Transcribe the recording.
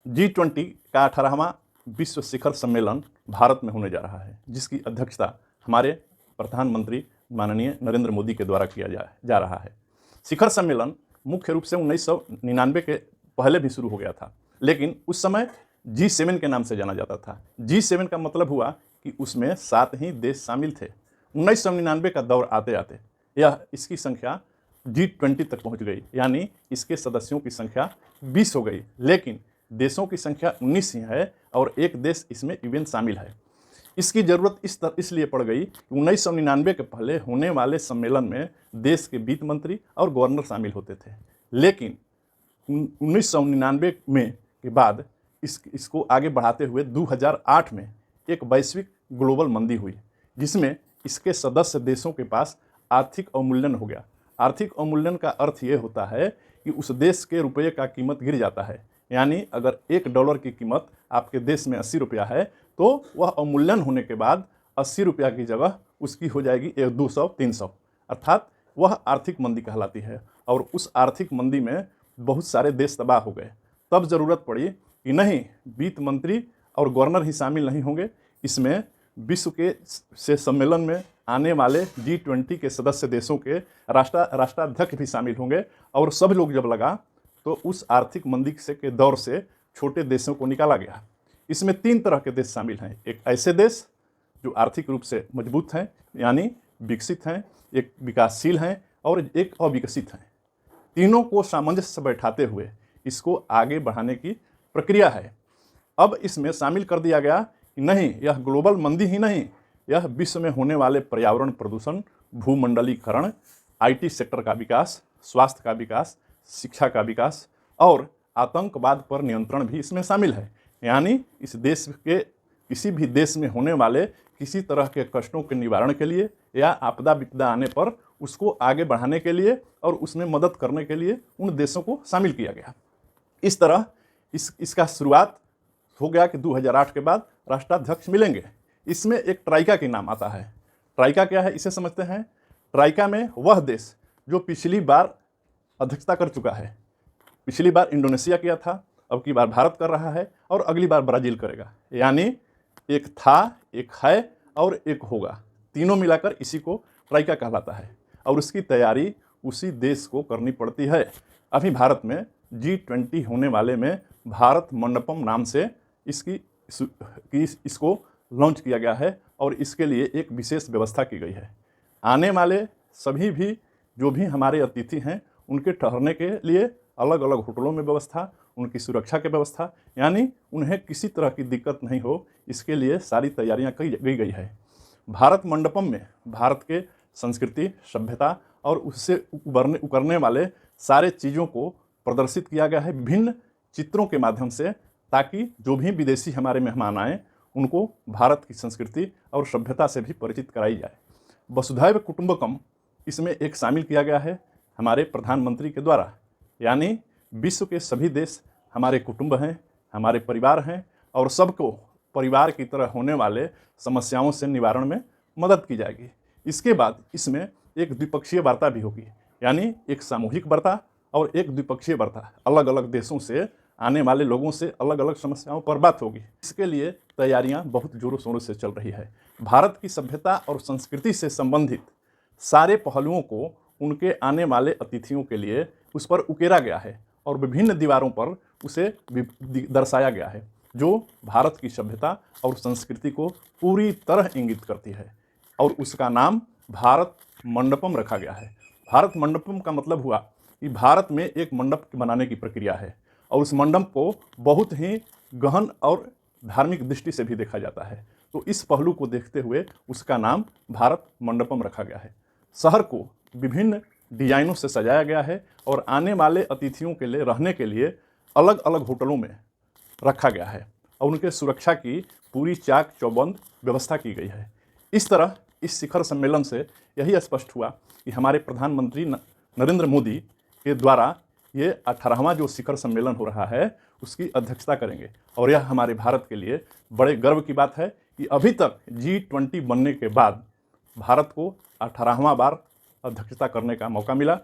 G20 का 18वां विश्व शिखर सम्मेलन भारत में होने जा रहा है, जिसकी अध्यक्षता हमारे प्रधानमंत्री माननीय नरेंद्र मोदी के द्वारा किया जा रहा है। शिखर सम्मेलन मुख्य रूप से 1999 के पहले भी शुरू हो गया था, लेकिन उस समय G7 के नाम से जाना जाता था। G7 का मतलब हुआ कि उसमें 7 ही देश शामिल थे। 1999 का दौर आते आते इसकी संख्या G20 तक पहुंच गई, यानी इसके सदस्यों की संख्या 20 हो गई, लेकिन देशों की संख्या 19 ही है और एक देश इसमें इवेंट शामिल है। इसकी ज़रूरत इसलिए पड़ गई कि 1999 के पहले होने वाले सम्मेलन में देश के वित्त मंत्री और गवर्नर शामिल होते थे, लेकिन 1999 में के बाद इसको आगे बढ़ाते हुए 2008 में एक वैश्विक ग्लोबल मंदी हुई, जिसमें इसके सदस्य देशों के पास आर्थिक अवमूल्यन हो गया। आर्थिक अवमूल्यन का अर्थ ये होता है कि उस देश के रुपये का कीमत गिर जाता है, यानी अगर $1 की कीमत आपके देश में 80 रुपया है, तो वह अवमूल्यन होने के बाद 80 रुपया की जगह उसकी हो जाएगी 200-300, अर्थात वह आर्थिक मंदी कहलाती है। और उस आर्थिक मंदी में बहुत सारे देश तबाह हो गए। तब ज़रूरत पड़ी कि नहीं, वित्त मंत्री और गवर्नर ही शामिल नहीं होंगे, इसमें विश्व के से सम्मेलन में आने वाले G20 के सदस्य देशों के राष्ट्राध्यक्ष भी शामिल होंगे। और सब लोग जब लगा तो उस आर्थिक मंदी के दौर से छोटे देशों को निकाला गया। इसमें 3 तरह के देश शामिल हैं। एक ऐसे देश जो आर्थिक रूप से मजबूत हैं, यानी विकसित हैं, एक विकासशील हैं और एक अविकसित हैं। तीनों को सामंजस्य से बैठाते हुए इसको आगे बढ़ाने की प्रक्रिया है। अब इसमें शामिल कर दिया गया कि नहीं, यह ग्लोबल मंदी ही नहीं, यह विश्व में होने वाले पर्यावरण प्रदूषण, भूमंडलीकरण, IT सेक्टर का विकास, स्वास्थ्य का विकास, शिक्षा का विकास और आतंकवाद पर नियंत्रण भी इसमें शामिल है। यानी इस देश के किसी भी देश में होने वाले किसी तरह के कष्टों के निवारण के लिए या आपदा विपदा आने पर उसको आगे बढ़ाने के लिए और उसमें मदद करने के लिए उन देशों को शामिल किया गया। इस तरह इसका शुरुआत हो गया कि 2008 के बाद राष्ट्राध्यक्ष मिलेंगे। इसमें एक ट्राइका के नाम आता है। ट्राइका क्या है, इसे समझते हैं। ट्राइका में वह देश जो पिछली बार अध्यक्षता कर चुका है, पिछली बार इंडोनेशिया किया था, अब की बार भारत कर रहा है और अगली बार ब्राज़ील करेगा। यानी एक था, एक है और एक होगा, तीनों मिलाकर इसी को ट्राइका कहलाता है। और उसकी तैयारी उसी देश को करनी पड़ती है। अभी भारत में G20 होने वाले में भारत मंडपम नाम से इसको लॉन्च किया गया है और इसके लिए एक विशेष व्यवस्था की गई है। आने वाले सभी भी जो भी हमारे अतिथि हैं, उनके ठहरने के लिए अलग अलग होटलों में व्यवस्था, उनकी सुरक्षा की व्यवस्था, यानी उन्हें किसी तरह की दिक्कत नहीं हो, इसके लिए सारी तैयारियां की गई है। भारत मंडपम में भारत के संस्कृति, सभ्यता और उससे उकरने वाले सारे चीज़ों को प्रदर्शित किया गया है विभिन्न चित्रों के माध्यम से, ताकि जो भी विदेशी हमारे मेहमान आएँ उनको भारत की संस्कृति और सभ्यता से भी परिचित कराई जाए। वसुधैव कुटुंबकम इसमें एक शामिल किया गया है हमारे प्रधानमंत्री के द्वारा, यानी विश्व के सभी देश हमारे कुटुंब हैं, हमारे परिवार हैं और सबको परिवार की तरह होने वाले समस्याओं से निवारण में मदद की जाएगी। इसके बाद इसमें एक द्विपक्षीय वार्ता भी होगी, यानी एक सामूहिक वार्ता और एक द्विपक्षीय वार्ता। अलग अलग देशों से आने वाले लोगों से अलग अलग समस्याओं पर बात होगी। इसके लिए तैयारियां बहुत जोरों शोरों से चल रही है। भारत की सभ्यता और संस्कृति से संबंधित सारे पहलुओं को उनके आने वाले अतिथियों के लिए उस पर उकेरा गया है और विभिन्न दीवारों पर उसे दर्शाया गया है, जो भारत की सभ्यता और संस्कृति को पूरी तरह इंगित करती है। और उसका नाम भारत मंडपम रखा गया है। भारत मंडपम का मतलब हुआ कि भारत में एक मंडप बनाने की प्रक्रिया है और उस मंडप को बहुत ही गहन और धार्मिक दृष्टि से भी देखा जाता है। तो इस पहलू को देखते हुए उसका नाम भारत मंडपम रखा गया है। शहर को विभिन्न डिजाइनों से सजाया गया है और आने वाले अतिथियों के लिए रहने के लिए अलग अलग होटलों में रखा गया है और उनके सुरक्षा की पूरी चाक चौबंद व्यवस्था की गई है। इस तरह इस शिखर सम्मेलन से यही स्पष्ट हुआ कि हमारे प्रधानमंत्री नरेंद्र मोदी के द्वारा ये 18वां जो शिखर सम्मेलन हो रहा है उसकी अध्यक्षता करेंगे। और यह हमारे भारत के लिए बड़े गर्व की बात है कि अभी तक G20 बनने के बाद भारत को 18वां बार अध्यक्षता करने का मौका मिला,